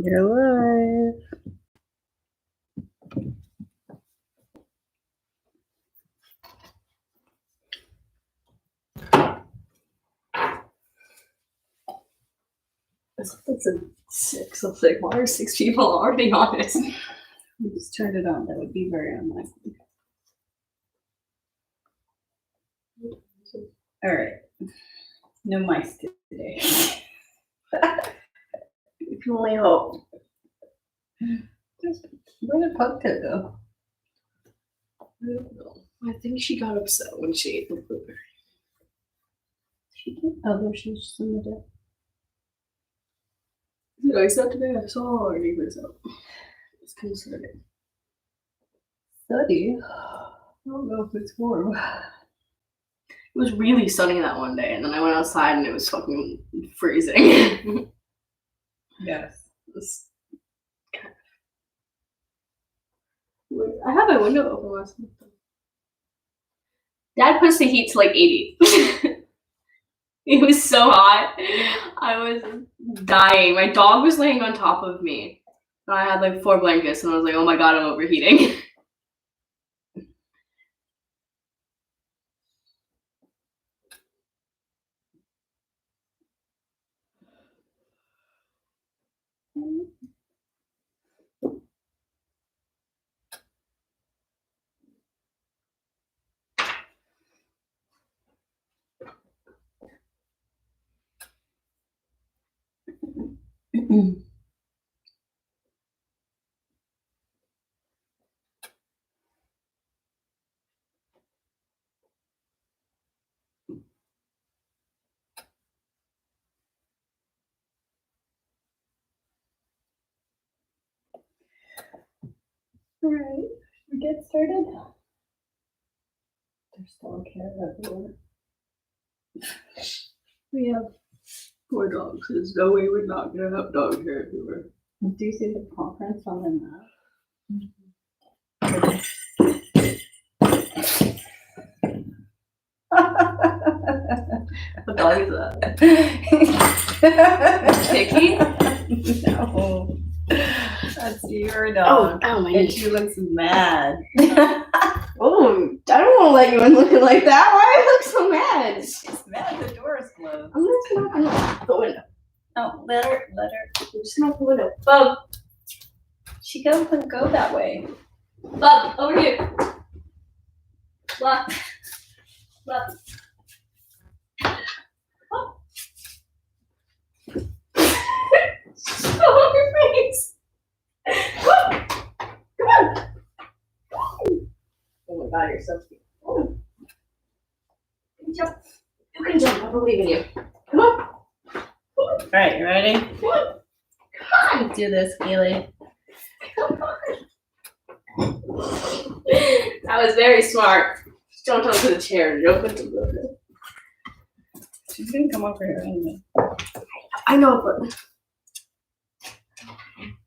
You're live. It's a 6. I was like, why are 6 people already on it? You just turned it on. That would be very unlikely. All right. No mice today. You can only hope. Where did Pumpkin go? I don't know. I think she got upset when she ate the blueberry. She did. Oh, there she is. In the deck. Did I said today I saw our neighbors out. It's concerning. Sunny. I don't know if it's warm. It was really sunny that one day, and then I went outside and it was fucking freezing. Yes. I had my window open last night. Dad pushed the heat to like 80. It was so hot. I was dying. My dog was laying on top of me. And I had like 4 blankets, and I was like, oh my god, I'm overheating. All right. Should we get started? There's still a cat everywhere. We have 4 dogs. There's no way we're not gonna have dog hair everywhere. Do you see the paw prints on the map? What dog is that? Picky? No. That's your dog. Oh, my And knee. she looks mad. Oh, I don't want to let you in looking like that. Why do I look so mad? She's mad the door is closed. I'm just gonna open the window. Oh, let her. I'm just gonna open the window. Bub, She doesn't go that way. Bub, over here. Bub. Bub. Show off your face. Come on. Oh my god, you're so cute. Oh. You can jump. You can jump. I believe in you. Come on. All right, you ready? Come on. Come on. Let's do this, Keely. Come on. That was very smart. Just don't jump to the chair. Jump into the. She's gonna come over here anyway. I know, but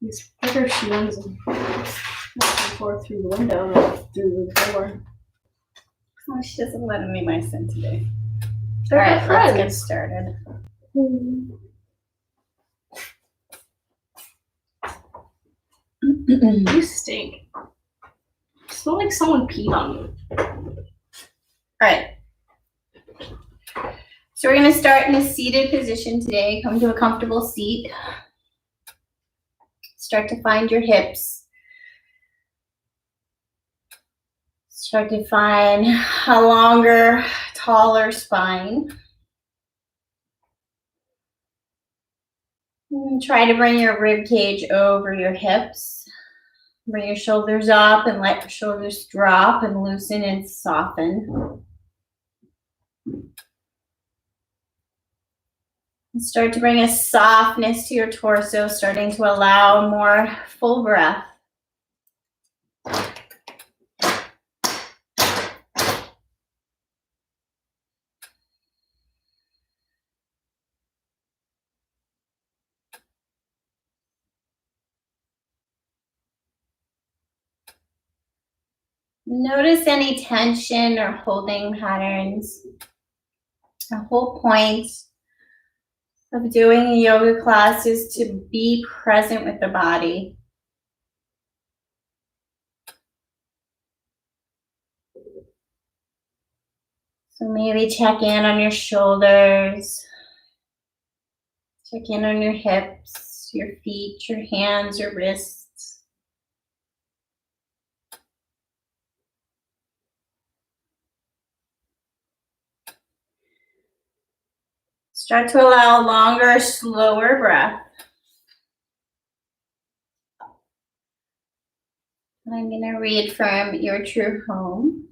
it's better if she runs back and forth through the window than through the door. Oh, she doesn't let me mice in today. They're All right, her let's friends. get started. You stink. You smell like someone peed on you. All right. So we're going to start in a seated position today. Come to a comfortable seat. Start to find your hips. Start to find a longer, taller spine. And try to bring your rib cage over your hips. Bring your shoulders up and let your shoulders drop and loosen and soften. And start to bring a softness to your torso, starting to allow more full breath. Notice any tension or holding patterns. The whole point of doing a yoga class is to be present with the body. So maybe check in on your shoulders, check in on your hips, your feet, your hands, your wrists. Start to allow a longer, slower breath. I'm going to read from Your True Home.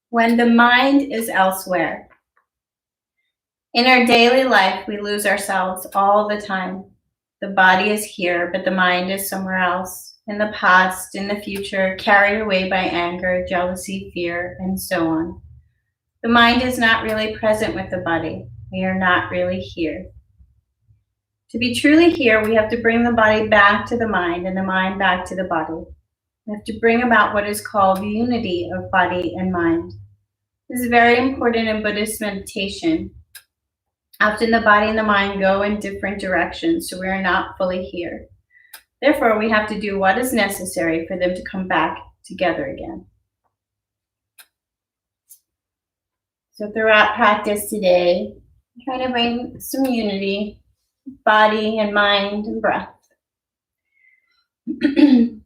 When the mind is elsewhere. In our daily life, we lose ourselves all the time. The body is here, but the mind is somewhere else, in the past, in the future, carried away by anger, jealousy, fear, and so on. The mind is not really present with the body. We are not really here. To be truly here, we have to bring the body back to the mind and the mind back to the body. We have to bring about what is called the unity of body and mind. This is very important in Buddhist meditation. Often the body and the mind go in different directions, so we are not fully here. Therefore, we have to do what is necessary for them to come back together again. So throughout practice today, try to bring some unity, body and mind and breath. Bringing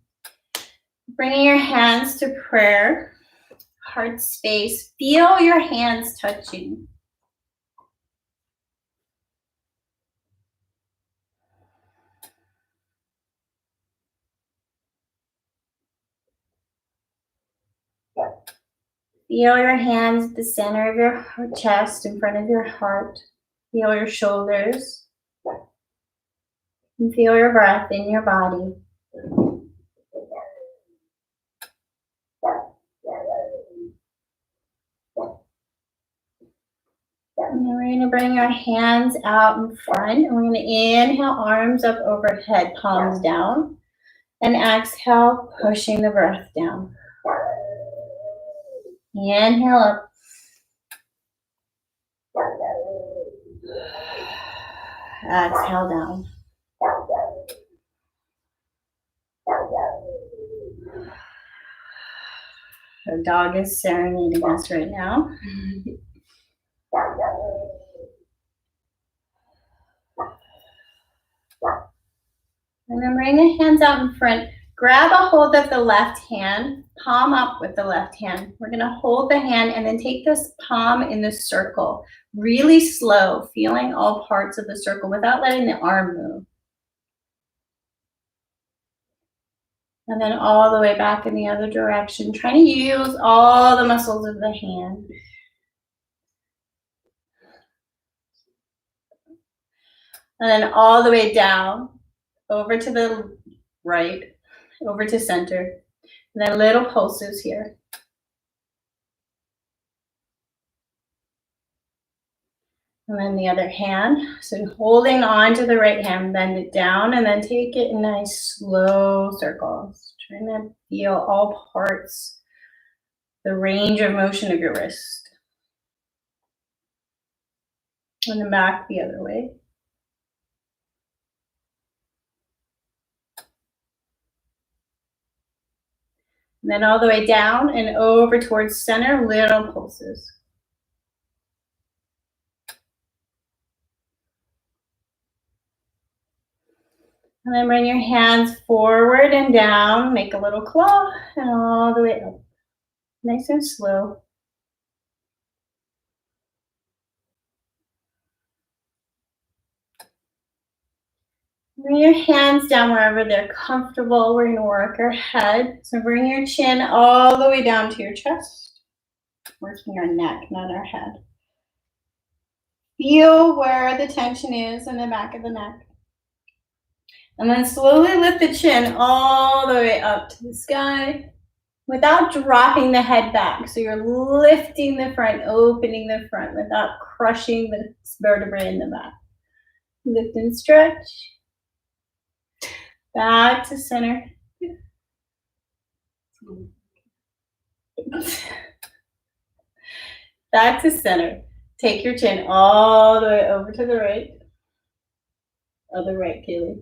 your hands to prayer, heart space. Feel your hands touching. Feel your hands at the center of your chest, in front of your heart. Feel your shoulders. And feel your breath in your body. And then we're going to bring our hands out in front. And we're going to inhale, arms up overhead, palms down. And exhale, pushing the breath down. Inhale up. Exhale down. The dog is serenading us right now. And then bring the hands out in front. Grab a hold of the left hand, palm up with the left hand. We're going to hold the hand and then take this palm in the circle. Really slow, feeling all parts of the circle without letting the arm move. And then all the way back in the other direction, trying to use all the muscles of the hand. And then all the way down, over to the right, over to center. And then little pulses here. And then the other hand. So holding on to the right hand, bend it down and then take it in nice slow circles. Trying to feel all parts, the range of motion of your wrist. And then back the other way. And then all the way down and over towards center, little pulses. And then bring your hands forward and down, make a little claw, and all the way up. Nice and slow. Bring your hands down wherever they're comfortable. We're going to work our head. So bring your chin all the way down to your chest. Working our neck, not our head. Feel where the tension is in the back of the neck. And then slowly lift the chin all the way up to the sky without dropping the head back. So you're lifting the front, opening the front without crushing the vertebrae in the back. Lift and stretch. Back to center. Back to center. Take your chin all the way over to the right. Other right, Kaylee.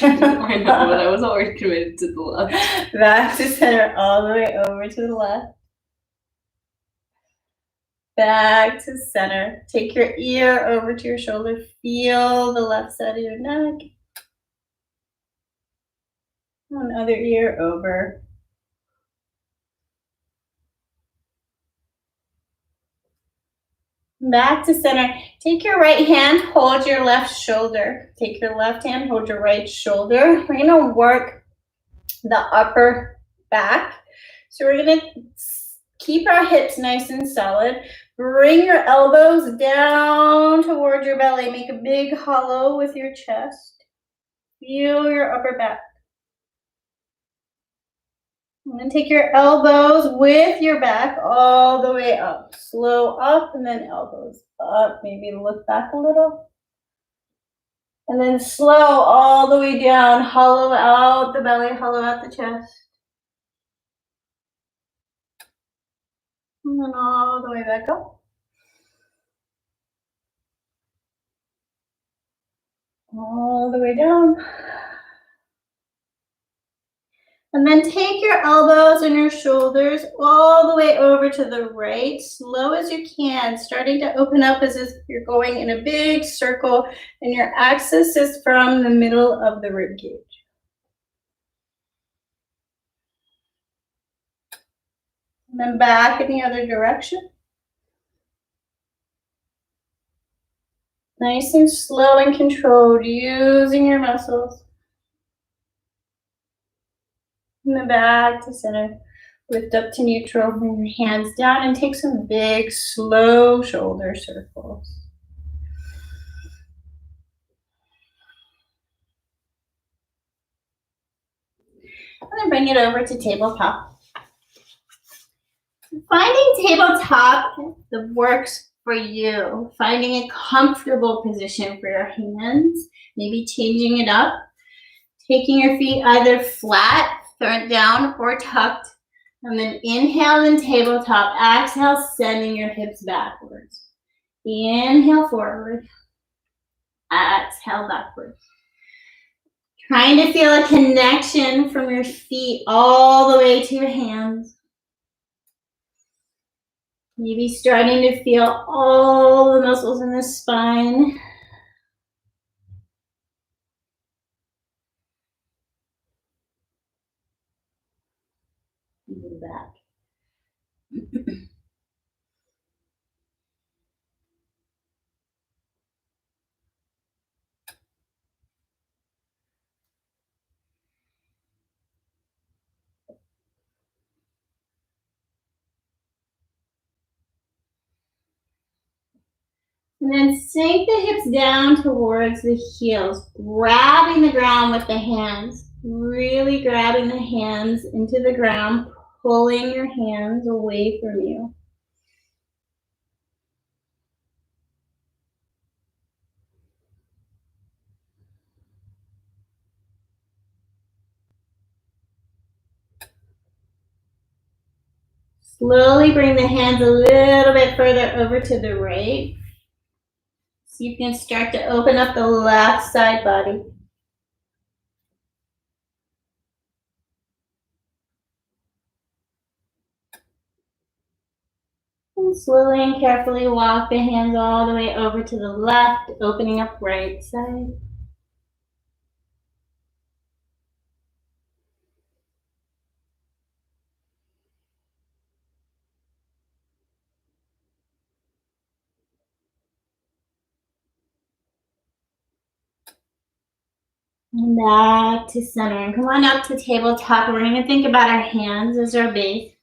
I know, but I was already committed to the left. Back to center, all the way over to the left. Back to center. Take your ear over to your shoulder. Feel the left side of your neck. One other ear over. Back to center. Take your right hand, hold your left shoulder. Take your left hand, hold your right shoulder. We're gonna work the upper back. So we're gonna keep our hips nice and solid. Bring your elbows down toward your belly. Make a big hollow with your chest. Feel your upper back. And then take your elbows with your back all the way up. Slow up and then elbows up. Maybe look back a little. And then slow all the way down. Hollow out the belly, hollow out the chest. And then all the way back up. All the way down. And then take your elbows and your shoulders all the way over to the right, slow as you can, starting to open up as if you're going in a big circle and your axis is from the middle of the rib cage. And then back in the other direction. Nice and slow and controlled, using your muscles. And then back to center. Lift up to neutral, bring your hands down and take some big, slow shoulder circles. And then bring it over to tabletop. Finding tabletop that works for you. Finding a comfortable position for your hands. Maybe changing it up. Taking your feet either flat, front down, or tucked. And then inhale in tabletop. Exhale, sending your hips backwards. Inhale forward. Exhale backwards. Trying to feel a connection from your feet all the way to your hands. Maybe starting to feel all the muscles in the spine. Move back. And then sink the hips down towards the heels, grabbing the ground with the hands, really grabbing the hands into the ground, pulling your hands away from you. Slowly bring the hands a little bit further over to the right. So you can start to open up the left side body. And slowly and carefully walk the hands all the way over to the left, opening up right side. And back to center. And come on up to tabletop. We're going to think about our hands as our base.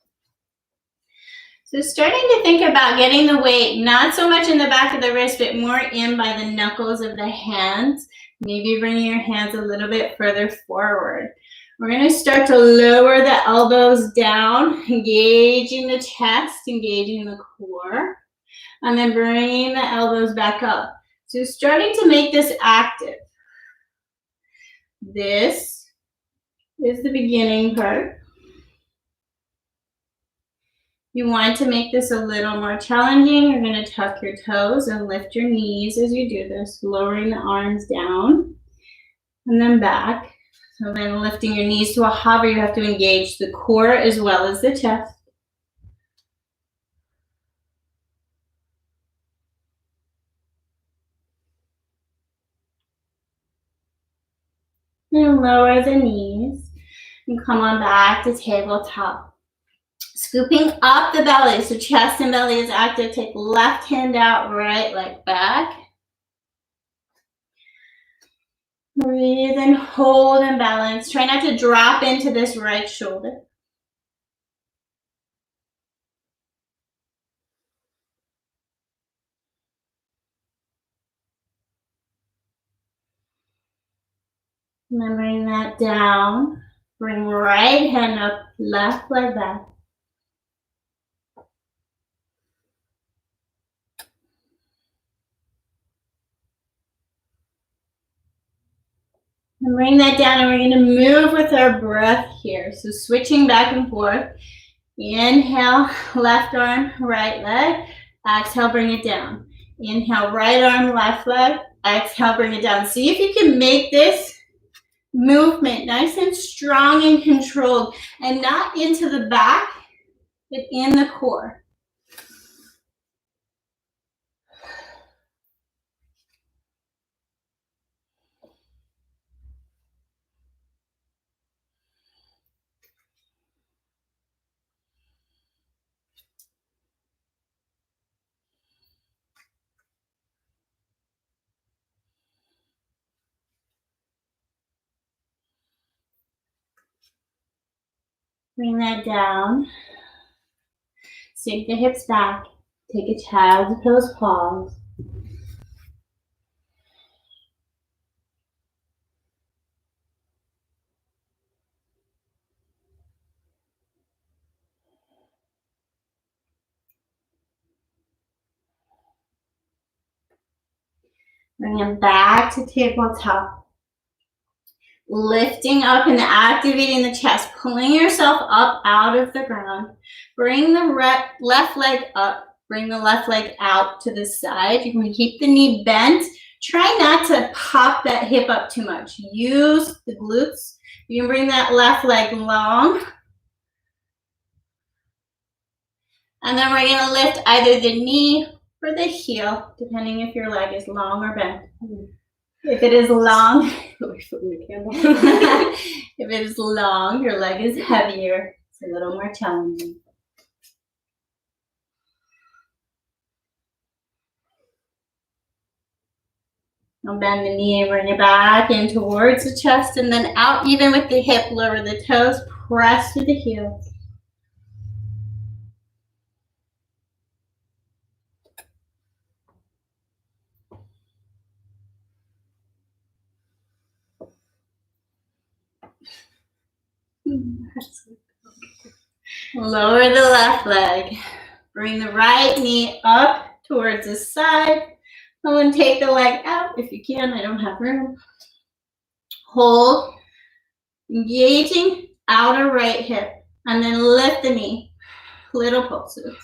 So starting to think about getting the weight, not so much in the back of the wrist, but more in by the knuckles of the hands. Maybe bringing your hands a little bit further forward. We're going to start to lower the elbows down, engaging the chest, engaging the core, and then bringing the elbows back up. So starting to make this active. This is the beginning part. you want to make this a little more challenging, you're going to tuck your toes and lift your knees as you do this, lowering the arms down and then back. So then lifting your knees to a hover, you have to engage the core as well as the chest. And lower the knees and come on back to tabletop. Scooping up the belly, so chest and belly is active. Take left hand out, right leg back. Breathe and hold and balance. Try not to drop into this right shoulder. And then bring that down. Bring right hand up, left leg back. And bring that down, and we're going to move with our breath here. So switching back and forth. Inhale, left arm, right leg. Exhale, bring it down. Inhale, right arm, left leg. Exhale, bring it down. See if you can make this movement nice and strong and controlled, and not into the back, but in the core. Bring that down. Sink the hips back. Take a child's pose pause. Bring them back to tabletop. Lifting up and activating the chest, pulling yourself up out of the ground. Bring the left leg up, bring the left leg out to the side. You're going to keep the knee bent. Try not to pop that hip up too much. Use the glutes. You can bring that left leg long. And then we're going to lift either the knee or the heel, depending if your leg is long or bent. If it is long, if it is long, your leg is heavier. It's a little more challenging. Now bend the knee, bring it back in towards the chest, and then out even with the hip. Lower the toes, press to the heels. Lower the left leg. Bring the right knee up towards the side. And then take the leg out if you can. I don't have room. Hold. Engaging outer right hip. And then lift the knee. Little pulses.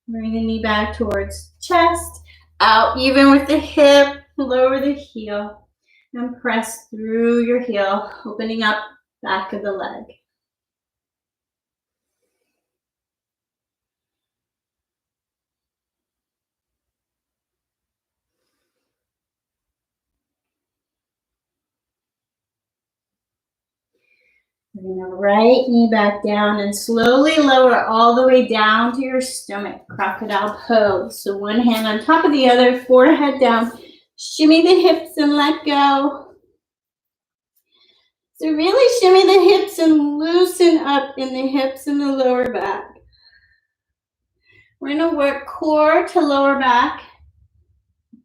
Bring the knee back towards chest. Out even with the hip. Lower the heel. And press through your heel, opening up back of the leg. Bring the right knee back down and slowly lower all the way down to your stomach, crocodile pose. So one hand on top of the other, forehead down. Shimmy the hips and let go. So really shimmy the hips and loosen up in the hips and the lower back. We're going to work core to lower back,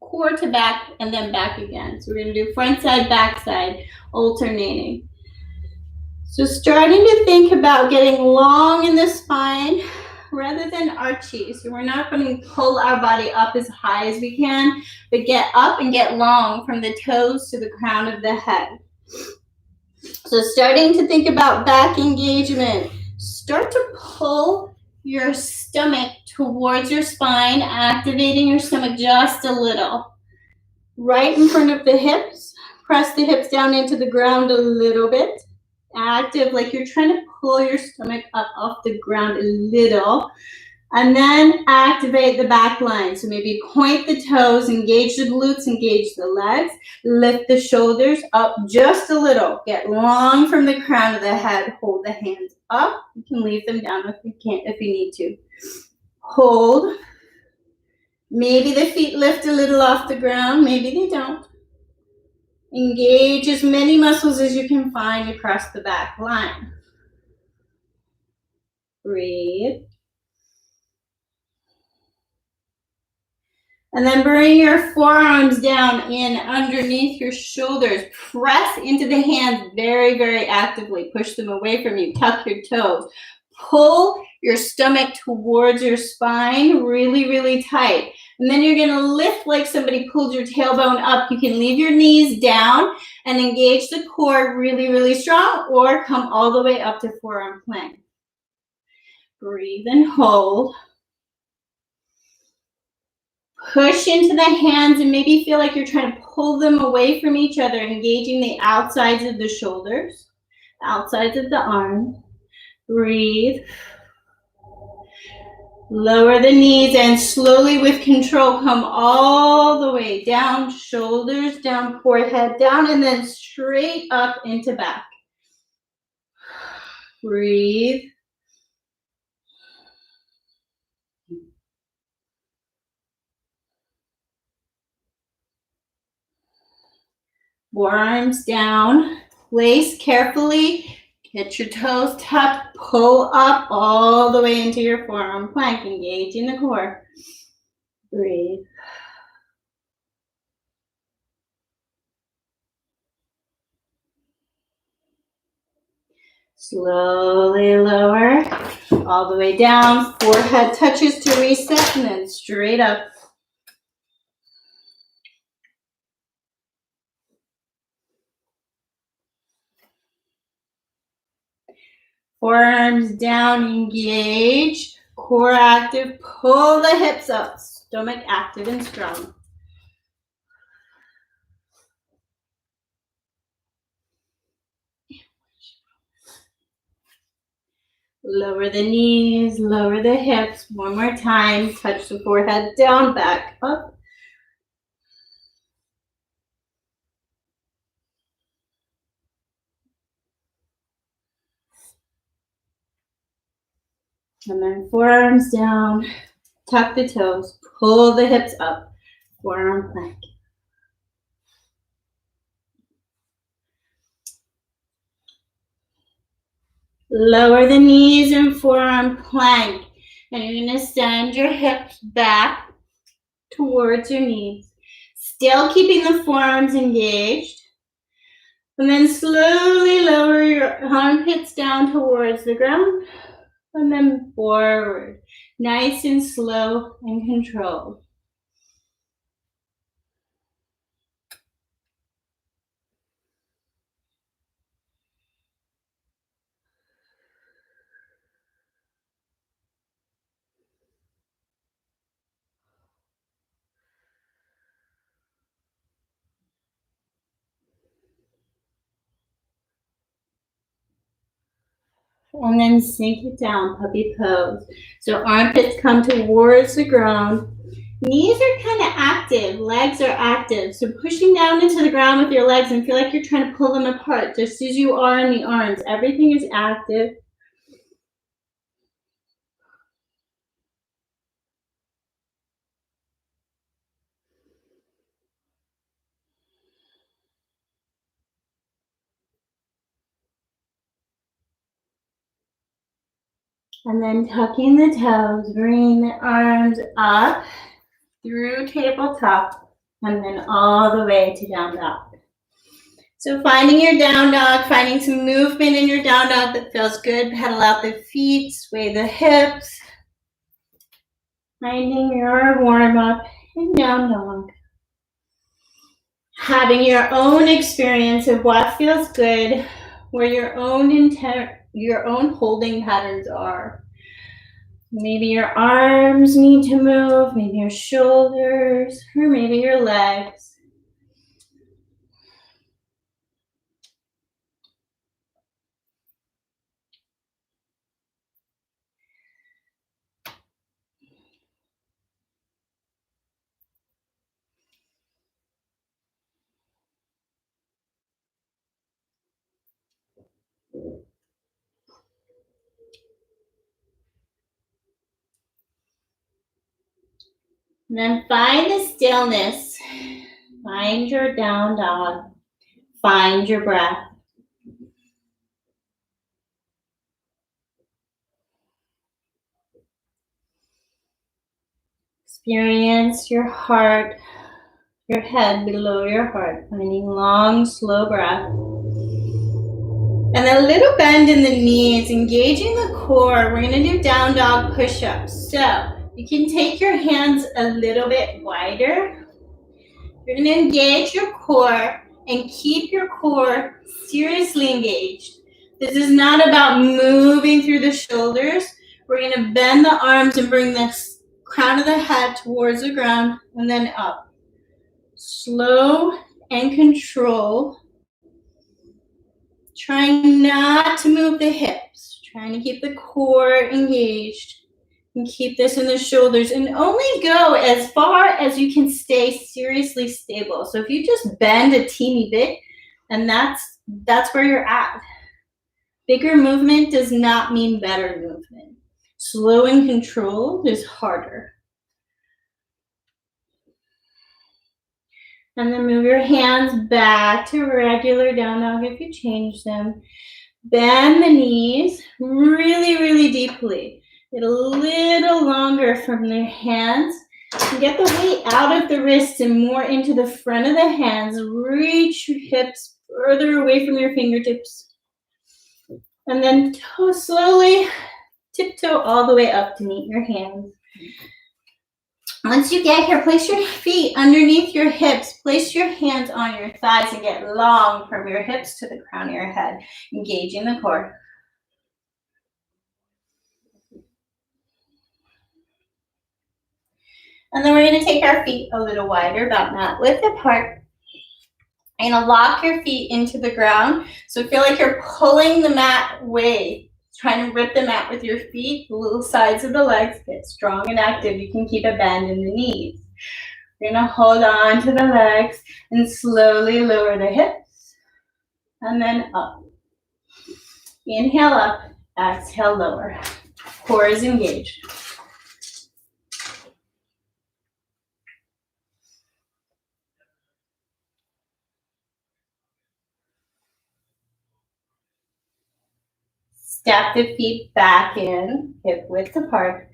core to back, and then back again. So we're going to do front side, back side, alternating. So starting to think about getting long in the spine, rather than archy. So we're not going to pull our body up as high as we can, but get up and get long from the toes to the crown of the head. So starting to think about back engagement, start to pull your stomach towards your spine, activating your stomach just a little. Right in front of the hips, press the hips down into the ground a little bit. Active, like you're trying to pull your stomach up off the ground a little. And then activate the back line. So maybe point the toes, engage the glutes, engage the legs, lift the shoulders up just a little. Get long from the crown of the head. Hold the hands up. You can leave them down if you need to. Hold. Maybe the feet lift a little off the ground. Maybe they don't. Engage as many muscles as you can find across the back line. Breathe. And then bring your forearms down in underneath your shoulders. Press into the hands very, very actively. Push them away from you. Tuck your toes. Pull your stomach towards your spine really, really tight. And then you're going to lift like somebody pulled your tailbone up. You can leave your knees down and engage the core really, really strong, or come all the way up to forearm plank. Breathe and hold. Push into the hands and maybe feel like you're trying to pull them away from each other, engaging the outsides of the shoulders, outsides of the arms. Breathe. Lower the knees and slowly with control come all the way down, shoulders down, forehead down, and then straight up into back. Breathe. Forearms down, place carefully, get your toes tucked, pull up all the way into your forearm plank, engaging the core. Breathe. Slowly lower, all the way down, forehead touches to reset, and then straight up. Forearms down, engage, core active, pull the hips up, stomach active and strong. Lower the knees, lower the hips, one more time, touch the forehead down, back up. And then forearms down, tuck the toes, pull the hips up, forearm plank. Lower the knees and forearm plank. And you're going to send your hips back towards your knees. Still keeping the forearms engaged. And then slowly lower your armpits down towards the ground. And then forward. Nice and slow and controlled. And then sink it down, puppy pose. So armpits come towards the ground. Knees are kind of active, legs are active. So pushing down into the ground with your legs and feel like you're trying to pull them apart, just as you are in the arms. Everything is active. And then tucking the toes, bringing the arms up through tabletop, and then all the way to down dog. So finding your down dog, finding some movement in your down dog that feels good. Pedal out the feet, sway the hips. Finding your warm up in down dog. Having your own experience of what feels good, where your own holding patterns are. Maybe your arms need to move, maybe your shoulders, or maybe your legs. And then find the stillness. Find your down dog. Find your breath. Experience your heart, your head below your heart, finding long, slow breath. And a little bend in the knees, engaging the core. We're gonna do down dog push-ups. So you can take your hands a little bit wider. You're gonna engage your core and keep your core seriously engaged. This is not about moving through the shoulders. We're gonna bend the arms and bring the crown of the head towards the ground and then up. Slow and control. Trying not to move the hips. Trying to keep the core engaged. And keep this in the shoulders and only go as far as you can stay seriously stable. So if you just bend a teeny bit, and that's where you're at. Bigger movement does not mean better movement. Slow and controlled is harder. And then move your hands back to regular down dog if you change them. Bend the knees really, really deeply. Get a little longer from the hands. And get the weight out of the wrists and more into the front of the hands. Reach your hips further away from your fingertips. And then slowly tiptoe all the way up to meet your hands. Once you get here, place your feet underneath your hips. Place your hands on your thighs and get long from your hips to the crown of your head, engaging the core. And then we're going to take our feet a little wider, about mat width apart. You're going to lock your feet into the ground. So feel like you're pulling the mat away, trying to rip the mat with your feet. The little sides of the legs get strong and active. You can keep a bend in the knees. You're going to hold on to the legs and slowly lower the hips. And then up. Inhale up, exhale lower. Core is engaged. Step the feet back in, hip width apart.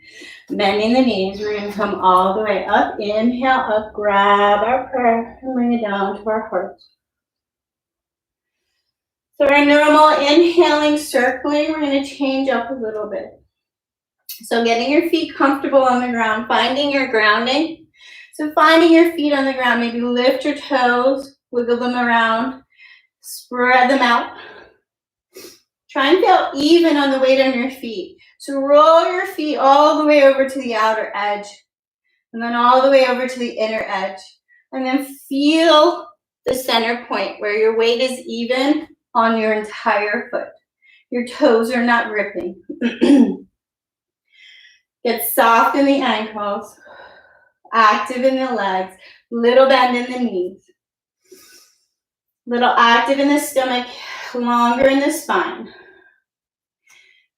Bending the knees, we're going to come all the way up. Inhale up, grab our prayer, and bring it down to our hearts. So our normal inhaling, circling, we're going to change up a little bit. So getting your feet comfortable on the ground, finding your grounding. So finding your feet on the ground, maybe lift your toes, wiggle them around, spread them out. Try and feel even on the weight on your feet. So roll your feet all the way over to the outer edge, and then all the way over to the inner edge. And then feel the center point where your weight is even on your entire foot. Your toes are not ripping. Get soft in the ankles, active in the legs, little bend in the knees, little active in the stomach, longer in the spine.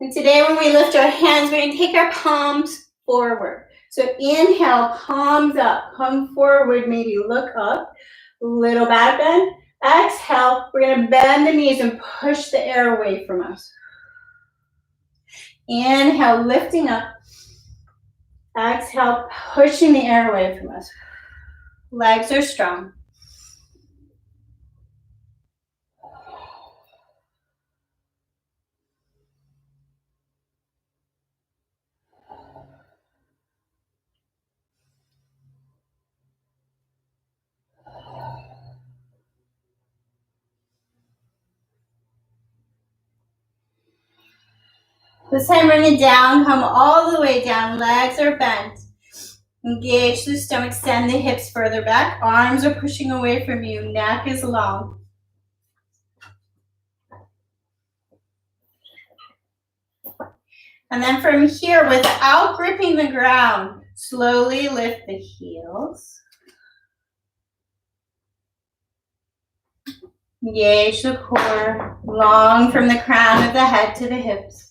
And today when we lift our hands, we're going to take our palms forward. So inhale, palms up, come forward, maybe look up, little back bend. Exhale, we're going to bend the knees and push the air away from us. Inhale, lifting up. Exhale, pushing the air away from us. Legs are strong. This time bring it down, come all the way down, legs are bent. Engage the stomach, send the hips further back, arms are pushing away from you, neck is long. And then from here, without gripping the ground, slowly lift the heels. Engage the core, long from the crown of the head to the hips.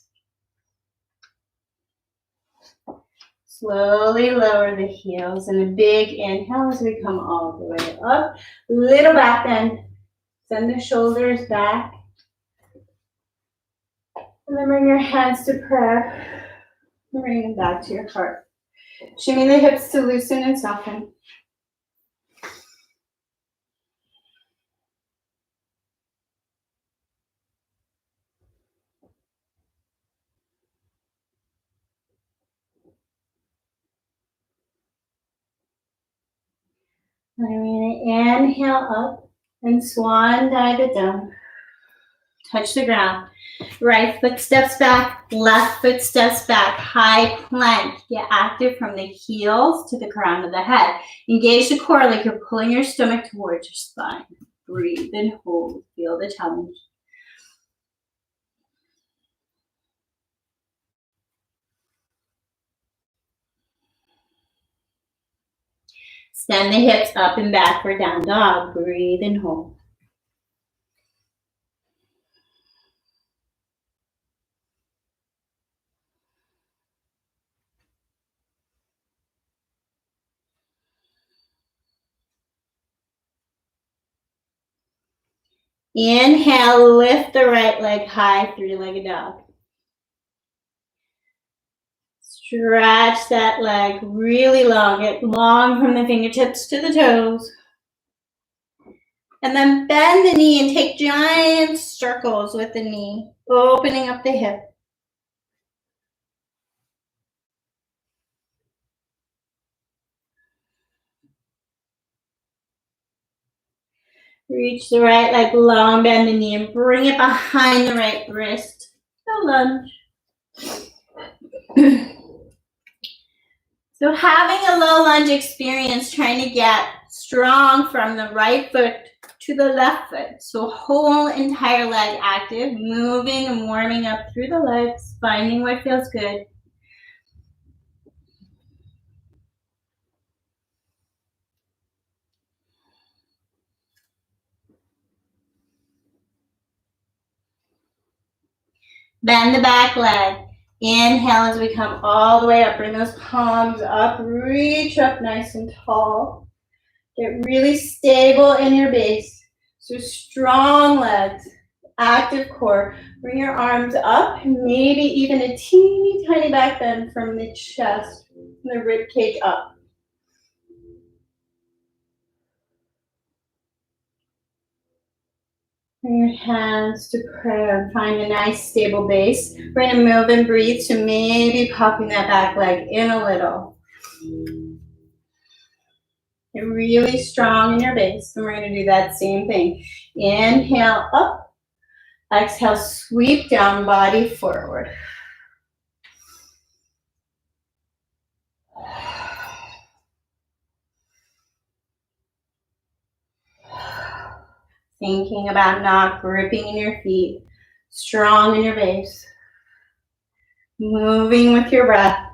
Slowly lower the heels and a big inhale as we come all the way up. Little back bend. Send the shoulders back. And then bring your hands to prayer. Bring them back to your heart. Shimmy the hips to loosen and soften. I'm going to inhale up and swan dive it down. Touch the ground. Right foot steps back, left foot steps back. High plank. Get active from the heels to the crown of the head. Engage the core like you're pulling your stomach towards your spine. Breathe and hold. Feel the challenge. Send the hips up and back for down dog. Breathe and hold. Inhale, lift the right leg high, three-legged dog. Stretch that leg really long. Get long from the fingertips to the toes. And then bend the knee and take giant circles with the knee, opening up the hip. Reach the right leg long, bend the knee, and bring it behind the right wrist. A lunge. So having a low lunge experience, trying to get strong from the right foot to the left foot. So whole entire leg active, moving and warming up through the legs, finding what feels good. Bend the back leg. Inhale as we come all the way up. Bring those palms up. Reach up nice and tall. Get really stable in your base. So strong legs, active core. Bring your arms up. Maybe even a teeny tiny back bend from the chest, the rib cage up. Bring your hands to prayer. Find a nice stable base. We're going to move and breathe, so maybe popping that back leg in a little. Get really strong in your base. And we're going to do that same thing. Inhale up. Exhale, sweep down, body forward. Thinking about not gripping in your feet, strong in your base. Moving with your breath.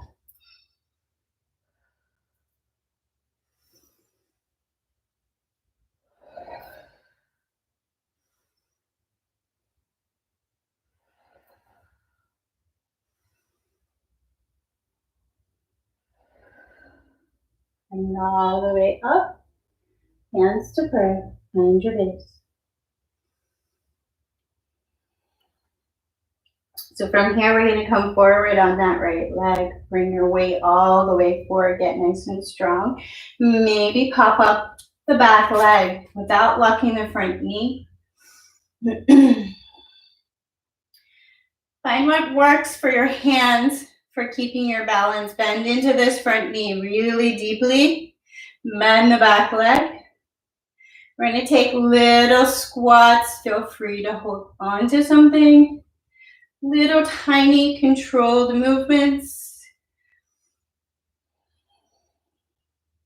And all the way up. Hands to prayer. Find your base. So from here, we're going to come forward on that right leg. Bring your weight all the way forward. Get nice and strong. Maybe pop up the back leg without locking the front knee. Find what works for your hands for keeping your balance. Bend into this front knee really deeply. Bend the back leg. We're going to take little squats. Feel free to hold on to something. Little tiny controlled movements.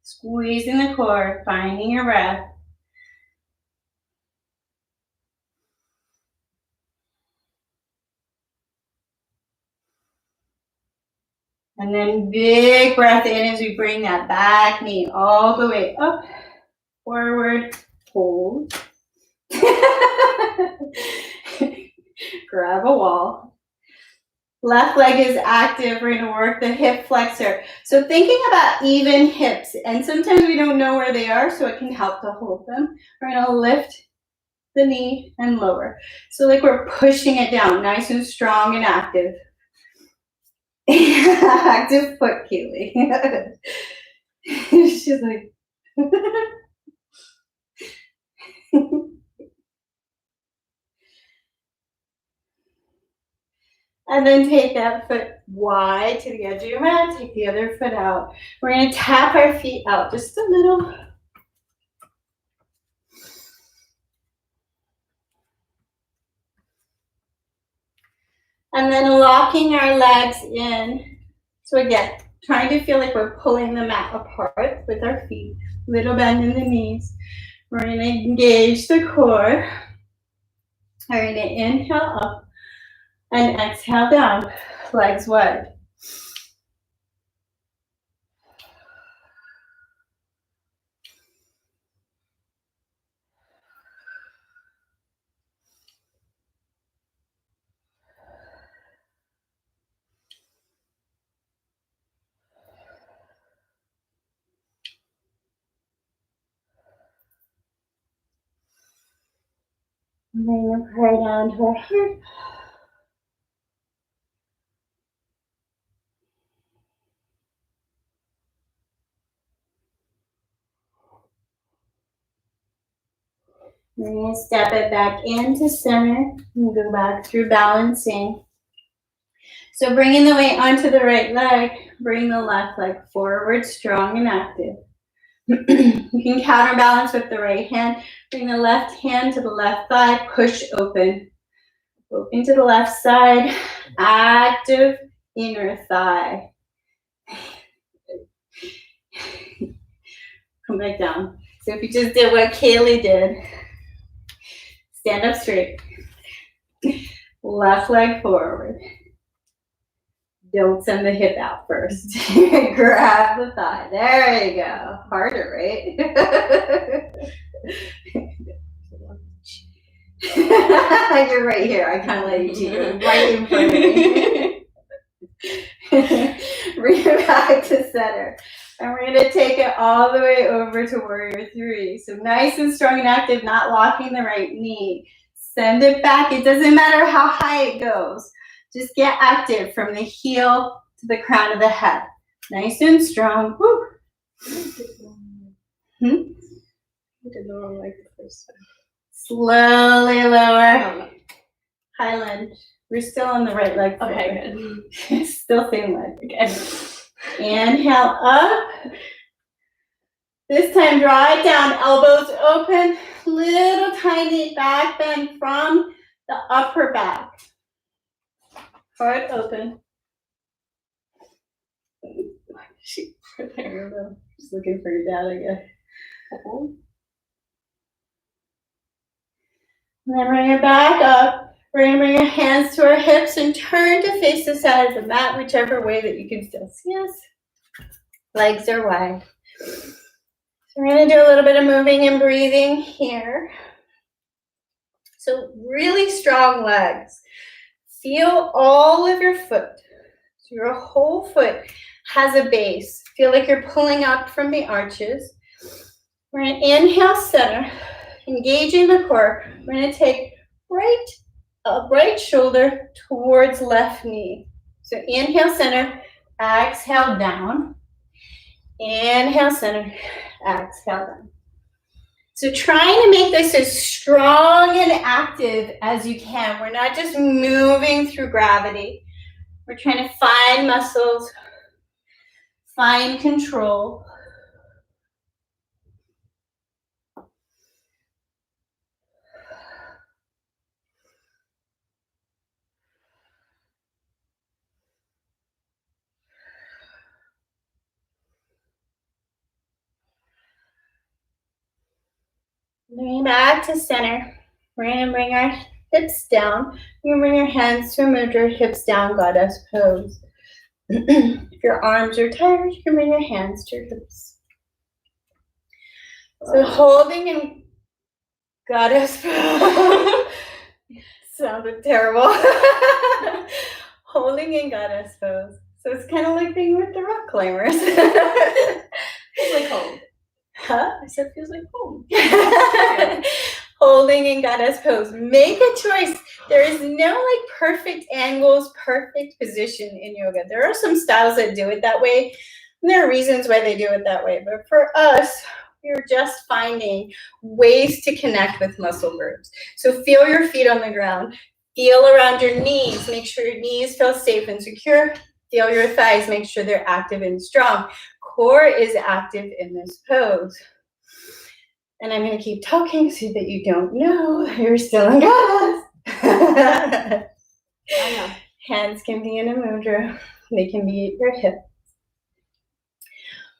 Squeezing the core, finding your breath. And then big breath in as we bring that back knee all the way up, forward, hold. Grab a wall. Left leg is active. We're gonna work the hip flexor. So thinking about even hips, and sometimes we don't know where they are, so it can help to hold them. We're gonna lift the knee and lower. So like we're pushing it down, nice and strong and active. Active foot, Kaylee. She's like, and then take that foot wide to the edge of your mat. Take the other foot out. We're going to tap our feet out just a little. And then locking our legs in. So again, trying to feel like we're pulling the mat apart with our feet. Little bend in the knees. We're going to engage the core. We're going to inhale up and exhale down. Legs wide. Bring the prayer down to our heart. We're going to step it back into center and go back through balancing. So bringing the weight onto the right leg, bring the left leg forward, strong and active. You can counterbalance with the right hand. Bring the left hand to the left thigh, push open. Open to the left side, active inner thigh. Come back down. So if you just did what Kaylee did, stand up straight. Left leg forward. Don't send the hip out first. Grab the thigh. There you go. Harder, right? You're right here. I kind of let you cheat. Right in front of me. Bring it back to center. And we're going to take it all the way over to warrior three. So nice and strong and active, not locking the right knee. Send it back. It doesn't matter how high it goes. Just get active from the heel to the crown of the head. Nice and strong. Woo. Slowly lower. High lunge. We're still on the right leg. Okay, good. Still same leg. Okay. Inhale up. This time draw it down, elbows open. Little tiny back bend from the upper back. Heart open. There you go. Just looking for your dad again. And then bring it back up. We're going to bring your hands to our hips and turn to face the side of the mat, whichever way that you can still see us. Legs are wide. So we're going to do a little bit of moving and breathing here. So really strong legs. Feel all of your foot. So your whole foot has a base. Feel like you're pulling up from the arches. We're going to inhale center, engaging the core. We're going to take right shoulder towards left knee. So inhale center, exhale down. Inhale center, exhale down. So trying to make this as strong and active as you can. We're not just moving through gravity. We're trying to find muscles, find control. Bring back to center. We're gonna bring our hips down. You're gonna bring your hands to a mudra, hips down, goddess pose. If your arms are tired, you can bring your hands to your hips. So holding in goddess pose. Sounded terrible. Holding in goddess pose. So it's kind of like being with the rock climbers. Feels like home. Huh? I said feels like home. Holding in goddess pose. Make a choice. There is no like perfect angles, perfect position in yoga. There are some styles that do it that way. And there are reasons why they do it that way. But for us, we're just finding ways to connect with muscle groups. So feel your feet on the ground. Feel around your knees. Make sure your knees feel safe and secure. Feel your thighs. Make sure they're active and strong. Core is active in this pose. And I'm going to keep talking so that you don't know you're still in goddess. I know. Hands can be in a mudra. They can be at your hip.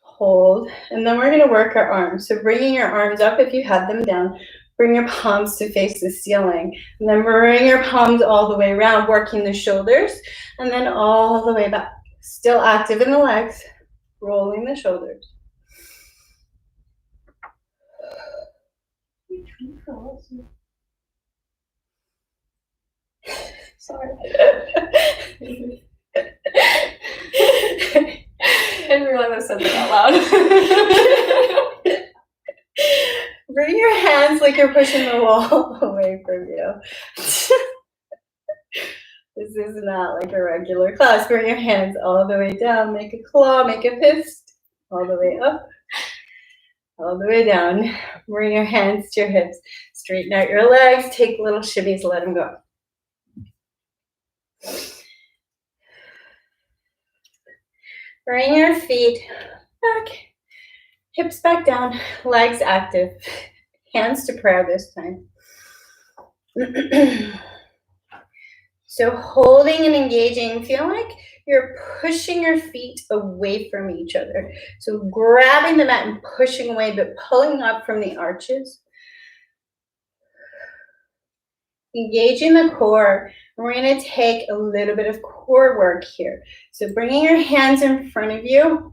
Hold. And then we're going to work our arms. So bringing your arms up if you had them down. Bring your palms to face the ceiling. And then bring your palms all the way around, working the shoulders. And then all the way back. Still active in the legs. Rolling the shoulders. Sorry. I didn't realize I said that out loud. Bring your hands like you're pushing the wall away from you. This is not like a regular class. Bring your hands all the way down. Make a claw, make a fist. All the way up. All the way down. Bring your hands to your hips. Straighten out your legs. Take little shimmies. Let them go. Bring your feet back. Hips back down. Legs active. Hands to prayer this time. So holding and engaging, feel like you're pushing your feet away from each other. So grabbing the mat and pushing away, but pulling up from the arches. Engaging the core. We're going to take a little bit of core work here. So bringing your hands in front of you,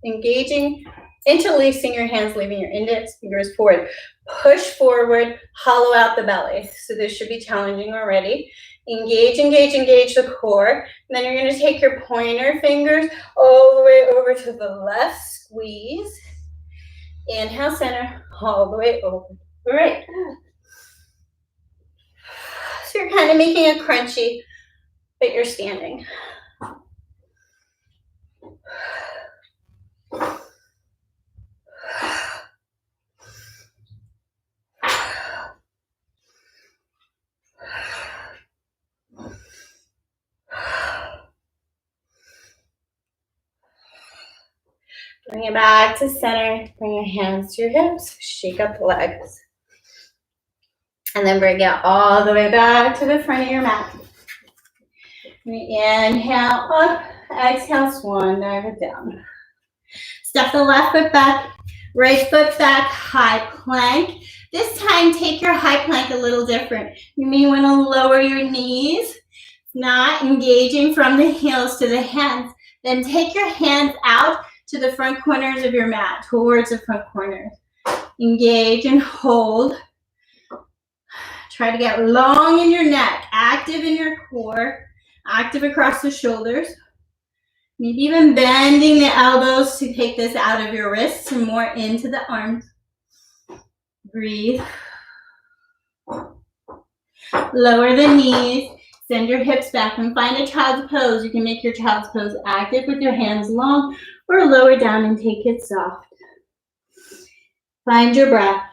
engaging, interlacing your hands, leaving your index fingers forward. Push forward, hollow out the belly. So this should be challenging already. Engage, engage, engage the core. And then you're going to take your pointer fingers all the way over to the left, squeeze. Inhale, center, all the way over. All right. So you're kind of making a crunchy, but you're standing. Bring it back to center. Bring your hands to your hips. Shake up the legs. And then bring it all the way back to the front of your mat. Inhale up. Exhale, swan dive it down. Step the left foot back. Right foot back. High plank. This time, take your high plank a little different. You may want to lower your knees. Not engaging from the heels to the hands. Then take your hands out to the front corners of your mat, towards the front corners. Engage and hold. Try to get long in your neck, active in your core, active across the shoulders. Maybe even bending the elbows to take this out of your wrists and more into the arms. Breathe. Lower the knees. Send your hips back and find a child's pose. You can make your child's pose active with your hands long or lower down and take it soft. Find your breath.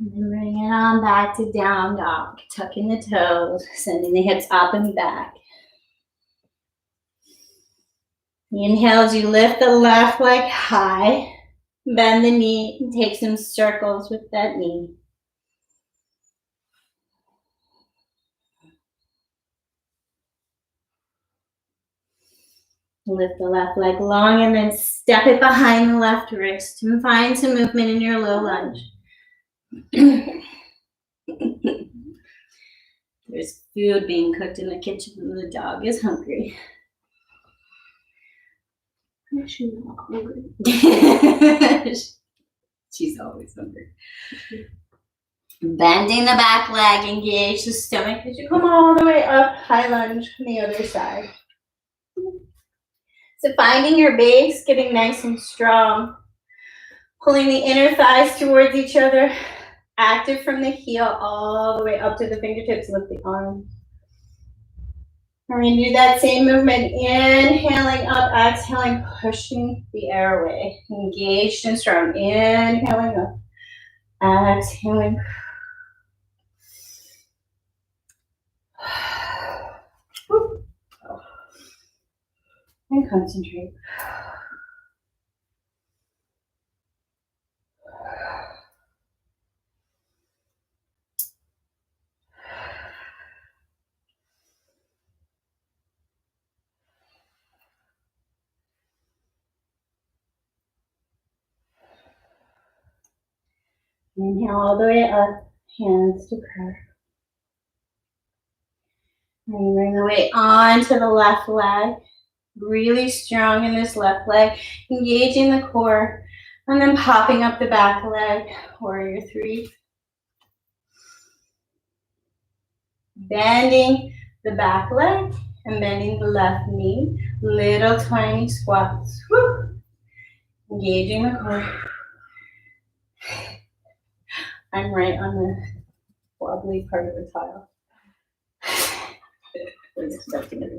And then bring it on back to down dog. Tucking the toes, sending the hips up and back. Inhale as you lift the left leg high. Bend the knee and take some circles with that knee. Lift the left leg long and then step it behind the left wrist and find some movement in your low lunge. There's food being cooked in the kitchen and the dog is hungry. I'm actually not hungry. She's always hungry. Bending the back leg, engage the stomach as you come all the way up, high lunge on the other side. So finding your base, getting nice and strong. Pulling the inner thighs towards each other. Active from the heel all the way up to the fingertips, lift the arms. We're going to do that same movement, inhaling up, exhaling, pushing the air away. Engaged and strong, inhaling up, exhaling. And concentrate. Inhale all the way up, hands to prayer. And bring the weight onto the left leg. Really strong in this left leg. Engaging the core. And then popping up the back leg. Warrior three. Bending the back leg and bending the left knee. Little tiny squats. Woo. Engaging the core. I'm right on the wobbly part of the tile. I was expecting it.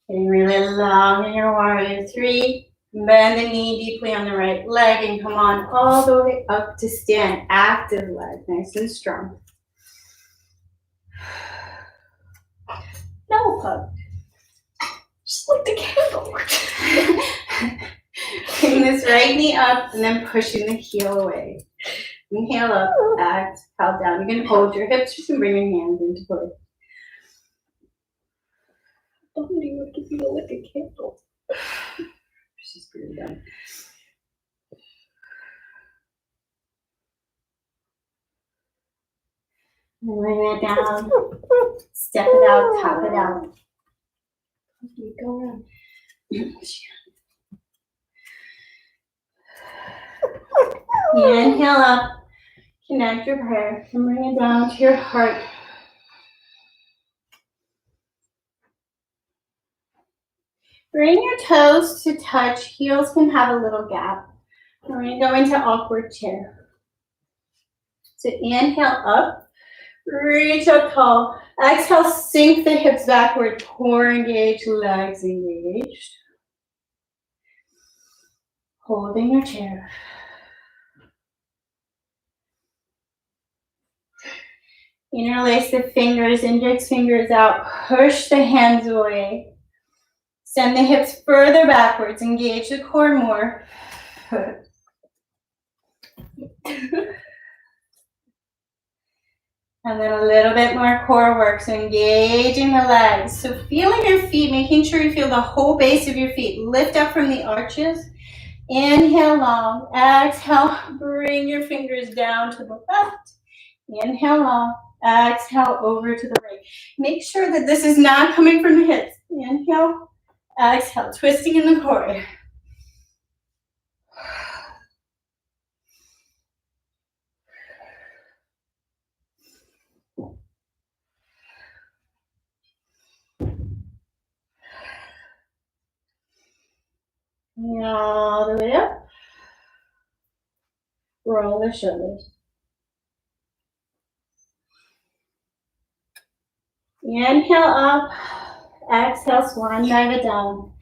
Getting really long in your warrior three. Bend the knee deeply on the right leg and come on all the way up to stand. Active leg, nice and strong. No hug. Just like the candle. Bring this right knee up and then pushing the heel away. Inhale up, exhale down. You can hold your hips, you can bring your hands into place. Don't you want to feel like a candle? She's pretty dumb. And bring it down. Step it out, top it out. You go around. Inhale up. Connect your prayer and bring it down to your heart. Bring your toes to touch. Heels can have a little gap. We're going to go into awkward chair. So inhale up. Reach up tall. Exhale, sink the hips backward. Core engaged, legs engaged. Holding your chair. Interlace the fingers, index fingers out. Push the hands away. Send the hips further backwards. Engage the core more. And then a little bit more core work. So engaging the legs. So feeling your feet, making sure you feel the whole base of your feet. Lift up from the arches. Inhale long. Exhale. Bring your fingers down to the left. Inhale long. Exhale over to the right. Make sure that this is not coming from the hips. Inhale. Exhale, twisting in the core. And all the way up. Roll the shoulders. Inhale up. Exhale, swan dive it down.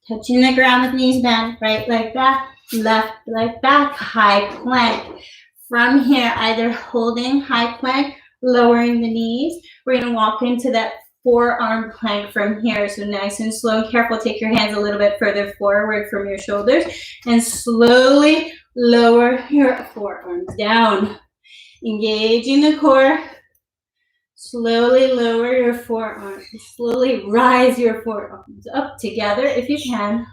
Touching the ground with knees bent, right leg back, left leg back, high plank. From here, either holding high plank, lowering the knees. We're gonna walk into that forearm plank from here. So nice and slow and careful. Take your hands a little bit further forward from your shoulders and slowly lower your forearms down. Engaging the core. Slowly lower your forearms. Slowly rise your forearms up together if you can.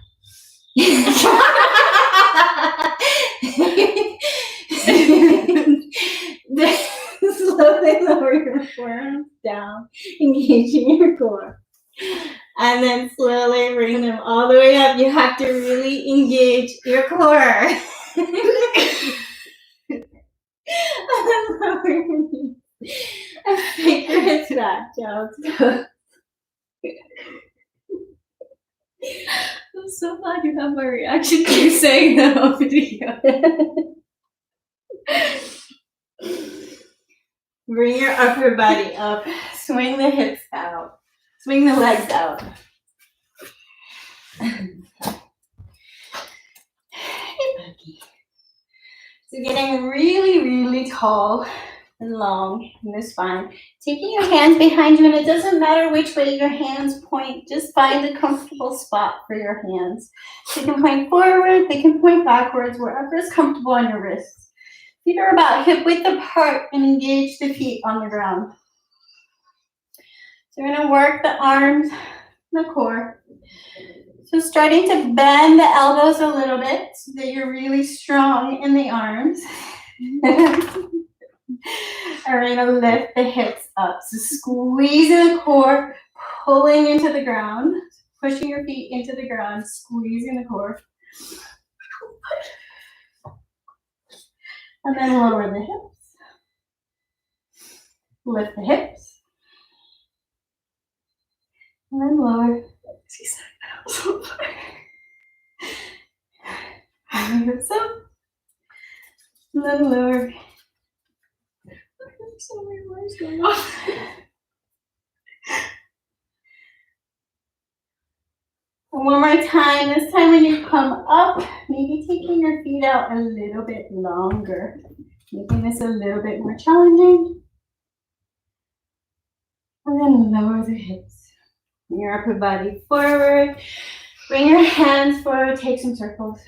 Slowly lower your forearms down, engaging your core. And then slowly bring them all the way up. You have to really engage your core. And lower your knees. And take your hips back, child's pose. I'm so glad you have my reaction to you saying that on video. Bring your upper body up. Swing the hips out. Swing the legs out. So getting really, really tall and long in the spine. Taking your hands behind you, and it doesn't matter which way your hands point, just find a comfortable spot for your hands. They can point forward, they can point backwards, wherever is comfortable on your wrists. Feet are about hip width apart and engage the feet on the ground. So we're gonna work the arms, the core. So starting to bend the elbows a little bit so that you're really strong in the arms. And we're gonna lift the hips up. So squeezing the core, pulling into the ground, pushing your feet into the ground, squeezing the core. And then lower the hips. Lift the hips. And then lower. And hips up. And then lower. So many words going on. One more time. This time when you come up, maybe taking your feet out a little bit longer, making this a little bit more challenging. And then lower the hips. Bring your upper body forward. Bring your hands forward. Take some circles.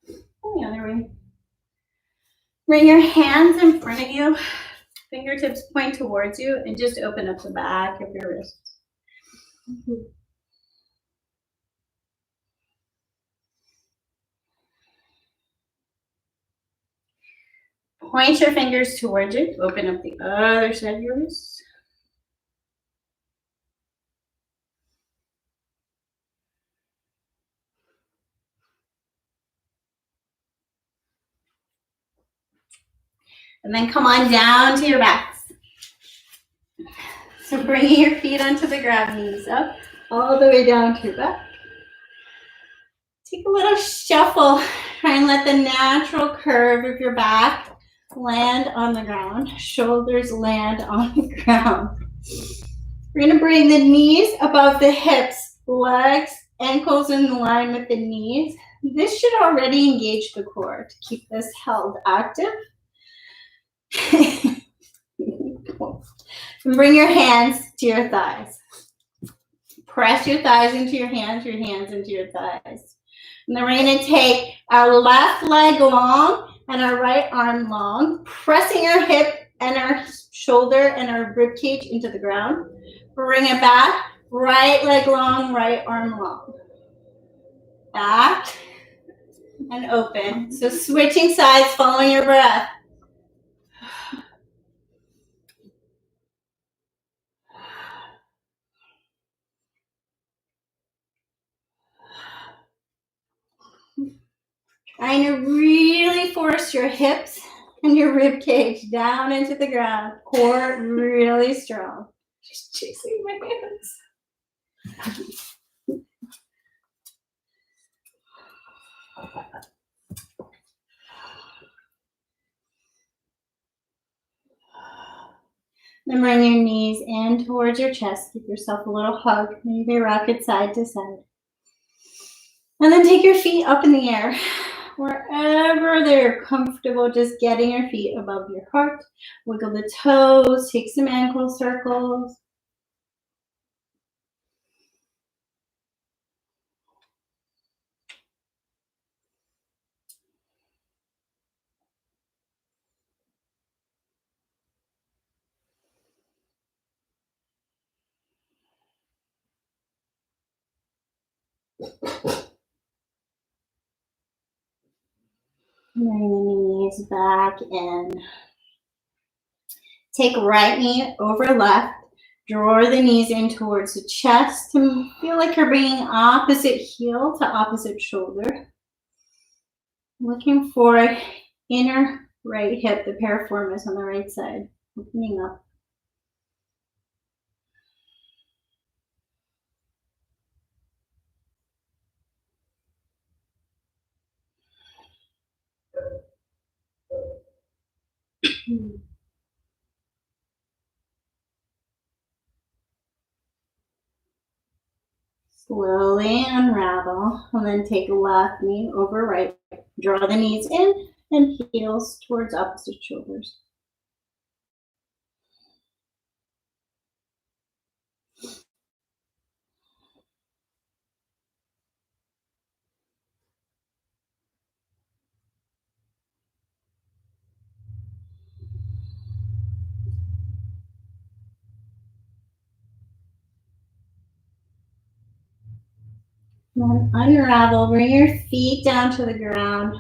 And the other way. Bring your hands in front of you. Fingertips point towards you and just open up the back of your wrists. Point your fingers towards you. Open up the other side of your wrists. And then come on down to your backs. So bringing your feet onto the ground, knees up, all the way down to your back. Take a little shuffle. Try and let the natural curve of your back land on the ground. Shoulders land on the ground. We're gonna bring the knees above the hips, legs, ankles in line with the knees. This should already engage the core to keep this held active. And bring your hands to your thighs. Press your thighs into your hands into your thighs. And then we're gonna take our left leg long and our right arm long, pressing our hip and our shoulder and our rib cage into the ground. Bring it back, right leg long, right arm long. Back and open. So switching sides, following your breath. Trying to really force your hips and your rib cage down into the ground. Core really strong. Just chasing my hands. Then bring your knees in towards your chest. Give yourself a little hug. Maybe rock it side to side. And then take your feet up in the air. Wherever they're comfortable, just getting your feet above your heart. Wiggle the toes, take some ankle circles. Bring the knees back in. Take right knee over left. Draw the knees in towards the chest and feel like you're bringing opposite heel to opposite shoulder. Looking for inner right hip, the piriformis on the right side, opening up. Slowly unravel and then take left knee over right. Draw the knees in and heels towards opposite shoulders. And unravel, bring your feet down to the ground,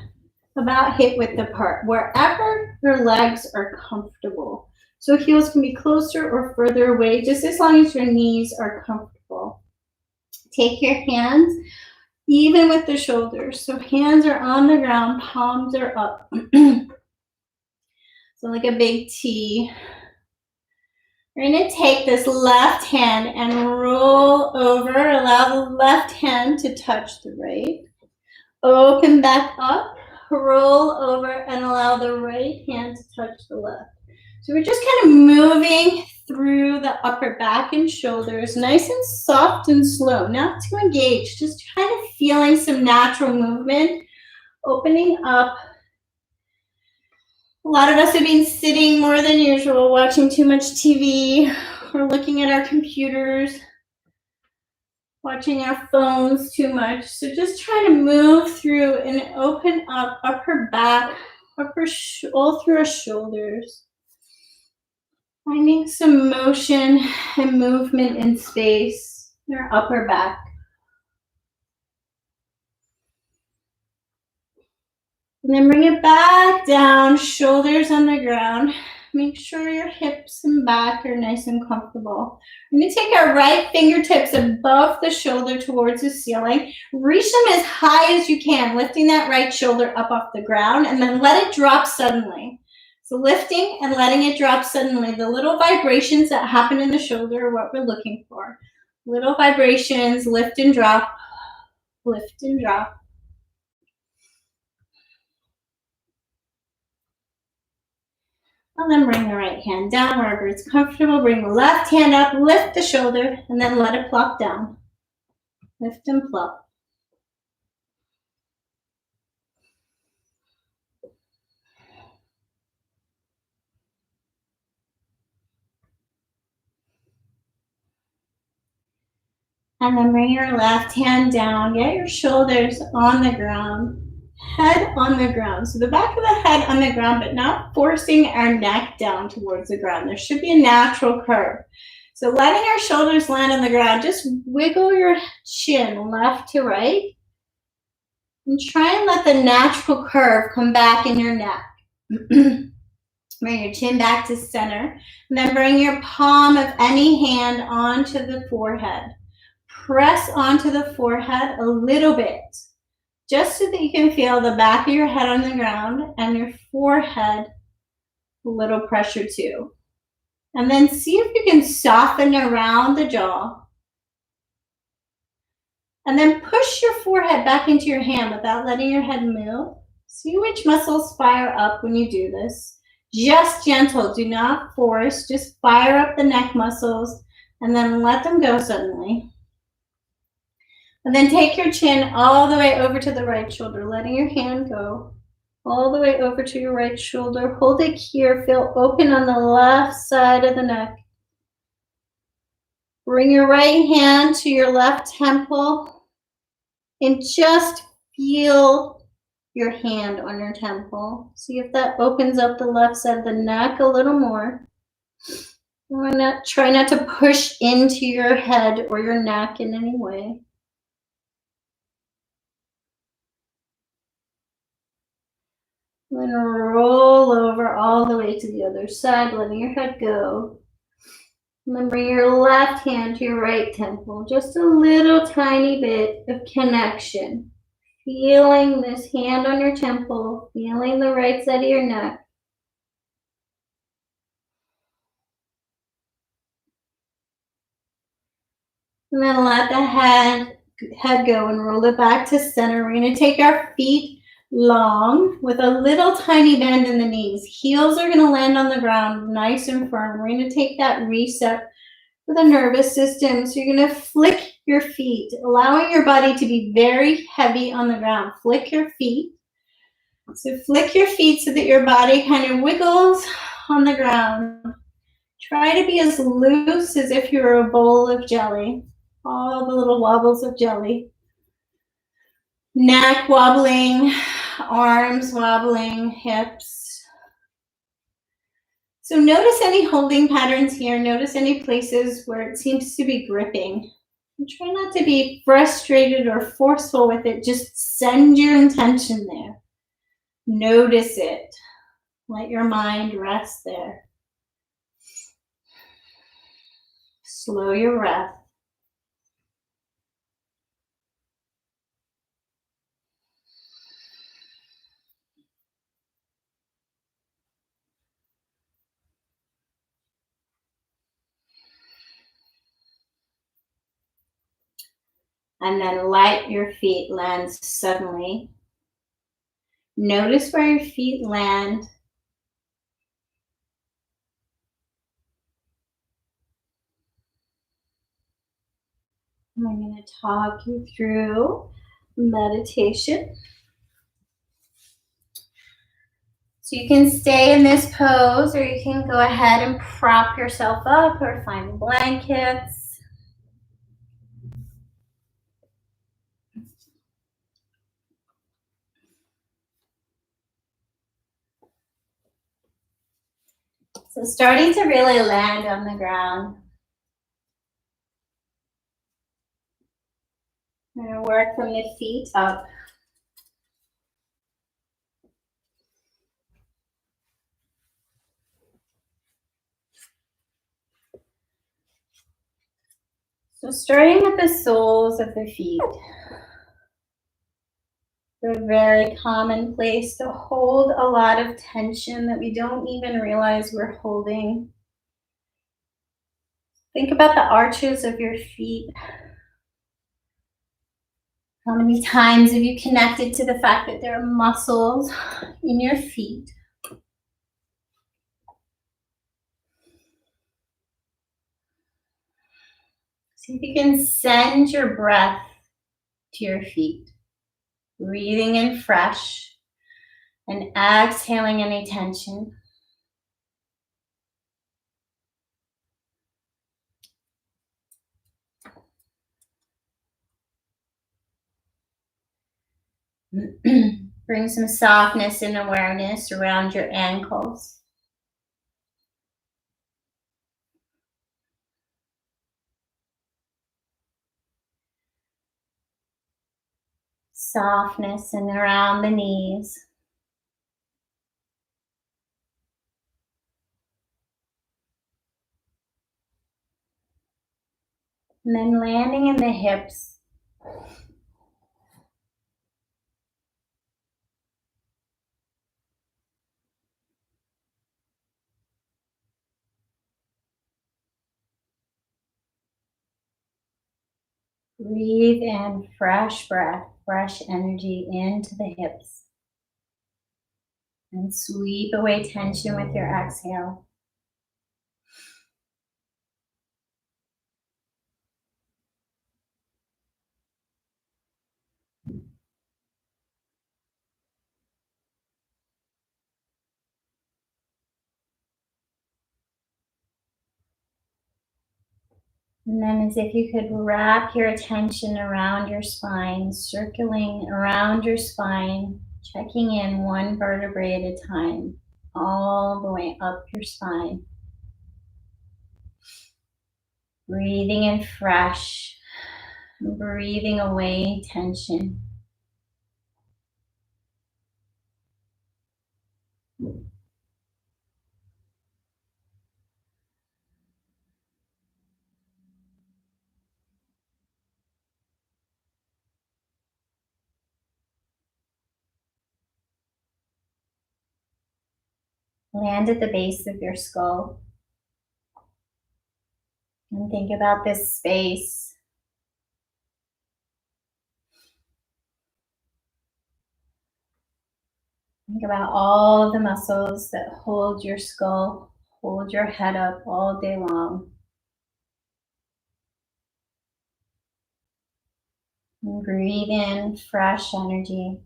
about hip width apart, wherever your legs are comfortable. So heels can be closer or further away, just as long as your knees are comfortable. Take your hands even with the shoulders. So hands are on the ground, palms are up. So like a big T. We're going to take this left hand and roll over. Allow the left hand to touch the right. Open back up, roll over, and allow the right hand to touch the left. So we're just kind of moving through the upper back and shoulders, nice and soft and slow, not too engaged, just kind of feeling some natural movement, opening up. A lot of us have been sitting more than usual, watching too much TV or looking at our computers, watching our phones too much. So just try to move through and open up upper back, all through our shoulders. Finding some motion and movement in space in our upper back. And then bring it back down, shoulders on the ground. Make sure your hips and back are nice and comfortable. We're going to take our right fingertips above the shoulder towards the ceiling. Reach them as high as you can, lifting that right shoulder up off the ground, and then let it drop suddenly. So lifting and letting it drop suddenly. The little vibrations that happen in the shoulder are what we're looking for. Little vibrations, lift and drop, lift and drop. And then bring the right hand down wherever it's comfortable. Bring the left hand up, lift the shoulder, and then let it plop down. Lift and plop. And then bring your left hand down. Get your shoulders on the ground. Head on the ground. So the back of the head on the ground, but not forcing our neck down towards the ground. There should be a natural curve. So letting our shoulders land on the ground, just wiggle your chin left to right. And try and let the natural curve come back in your neck. Bring your chin back to center. And then bring your palm of any hand onto the forehead. Press onto the forehead a little bit, just so that you can feel the back of your head on the ground and your forehead a little pressure too. And then see if you can soften around the jaw. And then push your forehead back into your hand without letting your head move. See which muscles fire up when you do this. Just gentle, do not force, just fire up the neck muscles and then let them go suddenly. And then take your chin all the way over to the right shoulder, letting your hand go all the way over to your right shoulder. Hold it here, feel open on the left side of the neck. Bring your right hand to your left temple and just feel your hand on your temple. See if that opens up the left side of the neck a little more. Try not to push into your head or your neck in any way. Then roll over all the way to the other side, letting your head go. And then bring your left hand to your right temple. Just a little tiny bit of connection. Feeling this hand on your temple, feeling the right side of your neck. And then let the head go and roll it back to center. We're going to take our feet long with a little tiny bend in the knees. Heels are going to land on the ground nice and firm. We're going to take that reset for the nervous system. So you're going to flick your feet, allowing your body to be very heavy on the ground. Flick your feet. So flick your feet so that your body kind of wiggles on the ground. Try to be as loose as if you were a bowl of jelly. All the little wobbles of jelly. Neck wobbling, arms wobbling, hips. So notice any holding patterns here. Notice any places where it seems to be gripping. And try not to be frustrated or forceful with it. Just send your intention there. Notice it. Let your mind rest there. Slow your breath. And then let your feet land suddenly. Notice where your feet land. I'm going to talk you through meditation. So you can stay in this pose, or you can go ahead and prop yourself up or find blankets. So starting to really land on the ground. I'm going to work from the feet up. So starting with the soles of the feet. It's a very common place to hold a lot of tension that we don't even realize we're holding. Think about the arches of your feet. How many times have you connected to the fact that there are muscles in your feet? See if you can send your breath to your feet. Breathing in fresh and exhaling any tension. Bring some softness and awareness around your ankles. Softness and around the knees. And then landing in the hips. Breathe in fresh breath, fresh energy into the hips. And sweep away tension with your exhale. And then as if you could wrap your attention around your spine, circling around your spine, checking in one vertebrae at a time, all the way up your spine. Breathing in fresh, breathing away tension. Land at the base of your skull. And think about this space. Think about all the muscles that hold your skull, hold your head up all day long. And breathe in fresh energy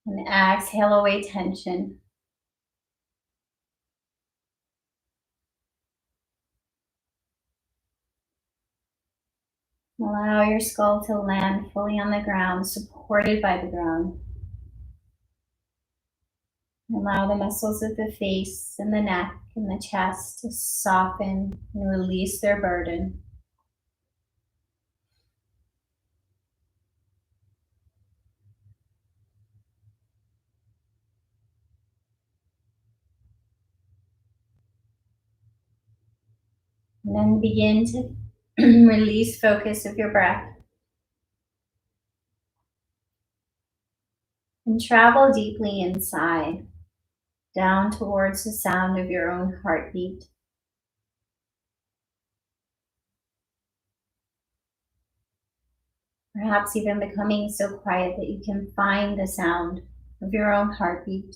and exhale away tension. Allow your skull to land fully on the ground, supported by the ground. Allow the muscles of the face and the neck and the chest to soften and release their burden. And then begin to release focus of your breath. And travel deeply inside, down towards the sound of your own heartbeat. Perhaps even becoming so quiet that you can find the sound of your own heartbeat.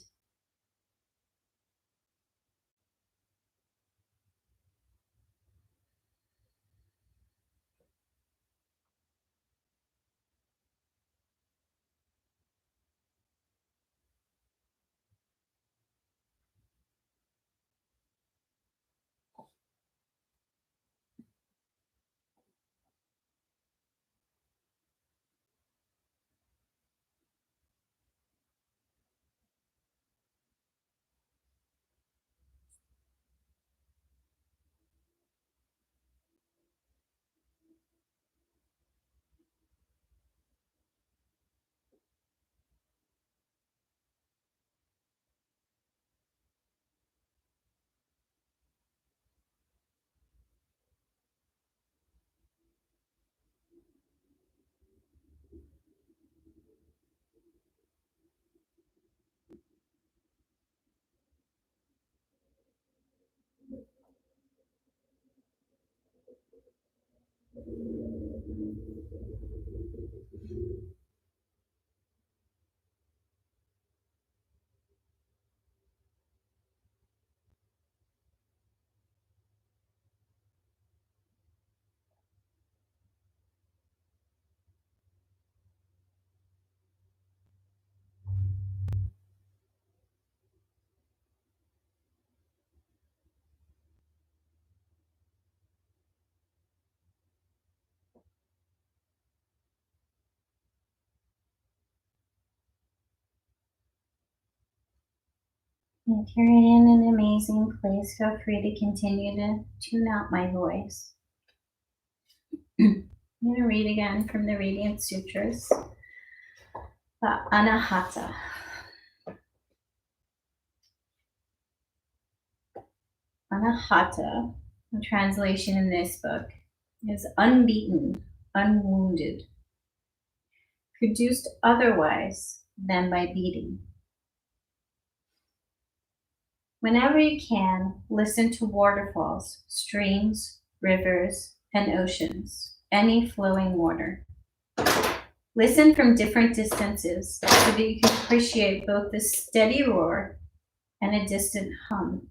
If you're in an amazing place, feel free to continue to tune out my voice. I'm going to read again from the Radiant Sutras. The Anahata. Anahata, the translation in this book, is unbeaten, unwounded, produced otherwise than by beating. Whenever you can, listen to waterfalls, streams, rivers, and oceans, any flowing water. Listen from different distances so that you can appreciate both the steady roar and a distant hum.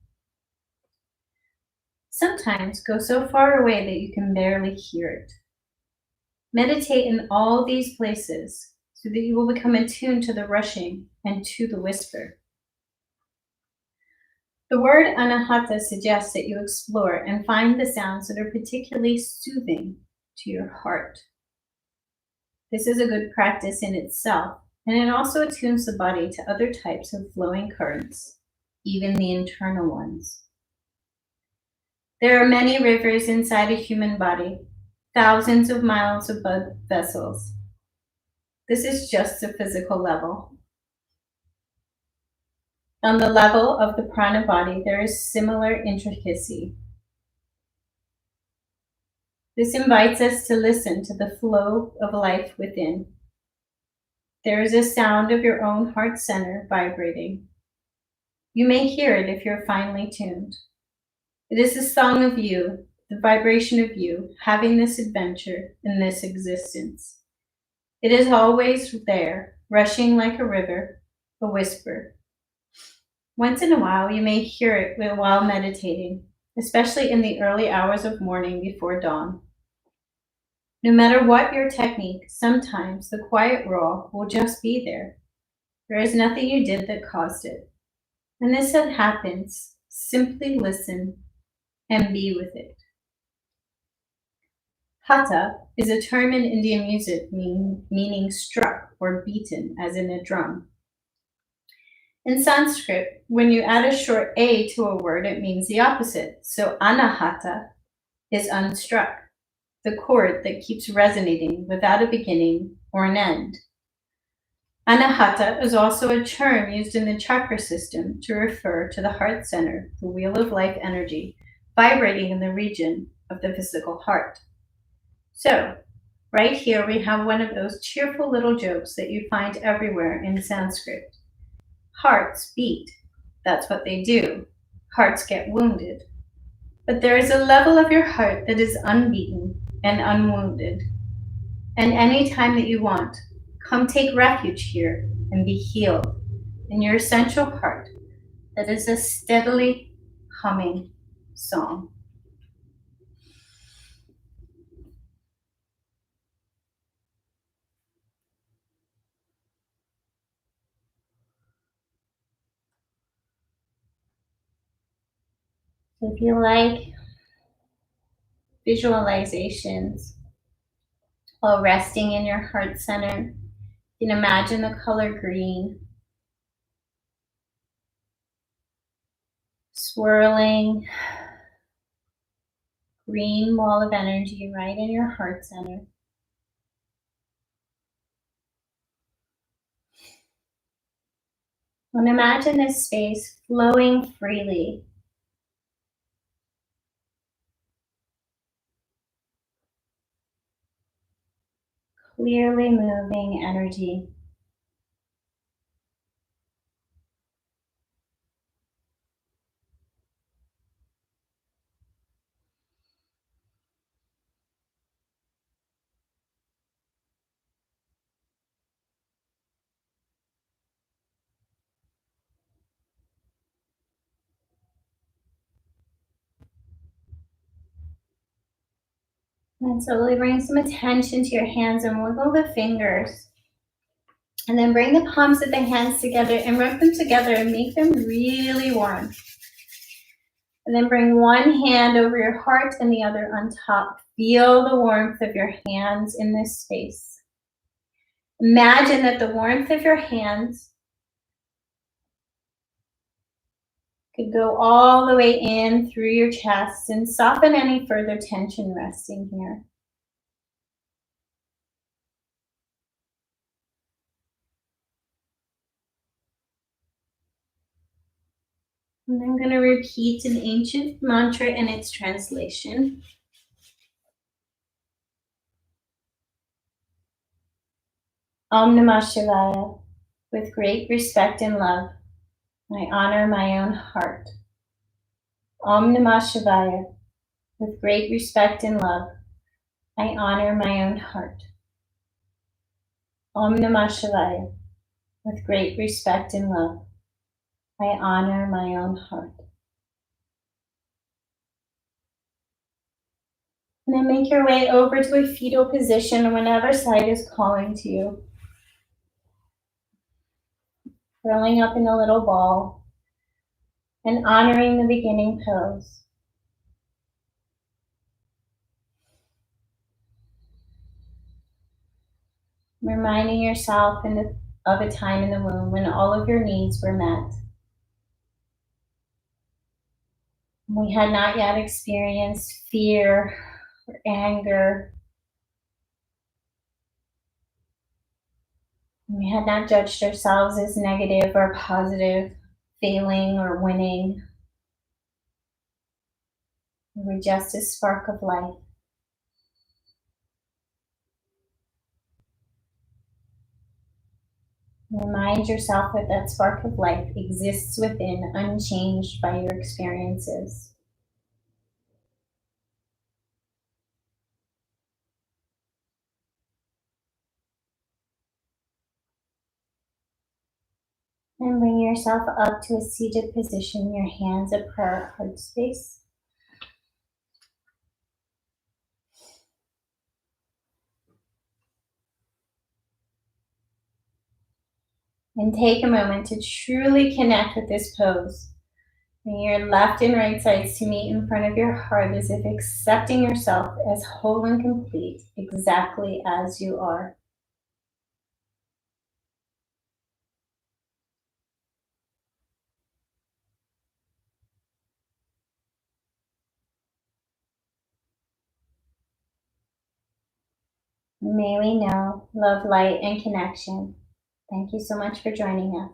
Sometimes go so far away that you can barely hear it. Meditate in all these places so that you will become attuned to the rushing and to the whisper. The word anahata suggests that you explore and find the sounds that are particularly soothing to your heart. This is a good practice in itself, and it also attunes the body to other types of flowing currents, even the internal ones. There are many rivers inside a human body, thousands of miles of blood vessels. This is just the physical level. On the level of the prana body, there is similar intricacy. This invites us to listen to the flow of life within. There is a sound of your own heart center vibrating. You may hear it if you're finely tuned. It is the song of you, the vibration of you, having this adventure in this existence. It is always there, rushing like a river, a whisper. Once in a while, you may hear it while meditating, especially in the early hours of morning before dawn. No matter what your technique, sometimes the quiet roar will just be there. There is nothing you did that caused it. When this happens, simply listen and be with it. Hata is a term in Indian music meaning struck or beaten, as in a drum. In Sanskrit, when you add a short a to a word, it means the opposite. So anahata is unstruck, the chord that keeps resonating without a beginning or an end. Anahata is also a term used in the chakra system to refer to the heart center, the wheel of life energy, vibrating in the region of the physical heart. So, right here we have one of those cheerful little jokes that you find everywhere in Sanskrit. Hearts beat, that's what they do. Hearts get wounded. But there is a level of your heart that is unbeaten and unwounded. And any time that you want, come take refuge here and be healed in your essential heart that is a steadily humming song. So if you like visualizations while resting in your heart center, you can imagine the color green swirling green wall of energy right in your heart center. And imagine this space flowing freely. Clearly moving energy. And slowly bring some attention to your hands and wiggle the fingers. And then bring the palms of the hands together and rub them together and make them really warm. And then bring one hand over your heart and the other on top. Feel the warmth of your hands in this space. Imagine that the warmth of your hands could go all the way in through your chest and soften any further tension resting here. And I'm going to repeat an ancient mantra and its translation. Om Namah Shivaya. With great respect and love, I honor my own heart. Om Namah Shivaya. With great respect and love, I honor my own heart. Om Namah Shivaya. With great respect and love, I honor my own heart. And then make your way over to a fetal position, whenever side is calling to you. Curling up in a little ball and honoring the beginning pose. Reminding yourself of a time in the womb when all of your needs were met. We had not yet experienced fear or anger. We had not judged ourselves as negative or positive, failing or winning. We were just a spark of life. Remind yourself that that spark of life exists within, unchanged by your experiences. And bring yourself up to a seated position, your hands at prayer heart space. And take a moment to truly connect with this pose. Bring your left and right sides to meet in front of your heart, as if accepting yourself as whole and complete, exactly as you are. May we know love, light, and connection. Thank you so much for joining us.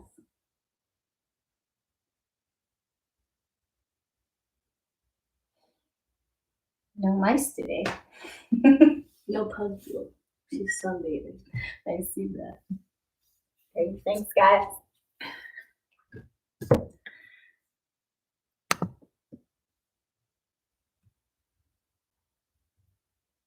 No mice today. No pug fuel. She's sunbathing. I see that. Okay, thanks, guys.